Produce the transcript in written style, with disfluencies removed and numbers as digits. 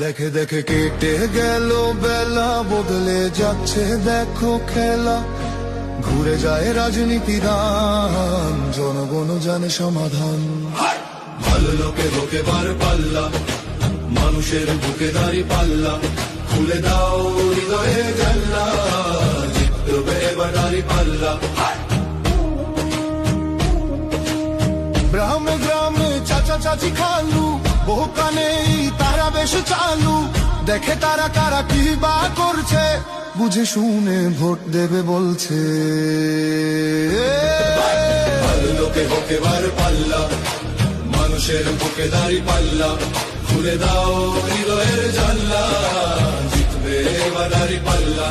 দেখে দেখে কেটে গেল বেলা, বদলে যাচ্ছে দেখো খেলা। ঘুরে যায় রাজনীতি দান, জনগণ জানে সমাধান। ভালো লোকে হোকে বার পাল্লা, মানুষের বুকে দাঁড়ি পাল্লা। খুলে দাও হৃদয়ে জানলা, জিতবে এবার দাঁড়ি পাল্লা। গ্রামে গ্রামে চাচা চাচি খালু, বহু কানে তারা বেশ চালু। দেখে তারা কারা কি বা করছে, বুঝে শুনে ভোট দেবে বলছে। ভালো লোকে হোকে বার পাল্লা, মানুষের বুকে দাঁড়ি পাল্লা। খুলে দাও হৃদয়ের জানলা, জিতবে এবার দাঁড়ি পাল্লা।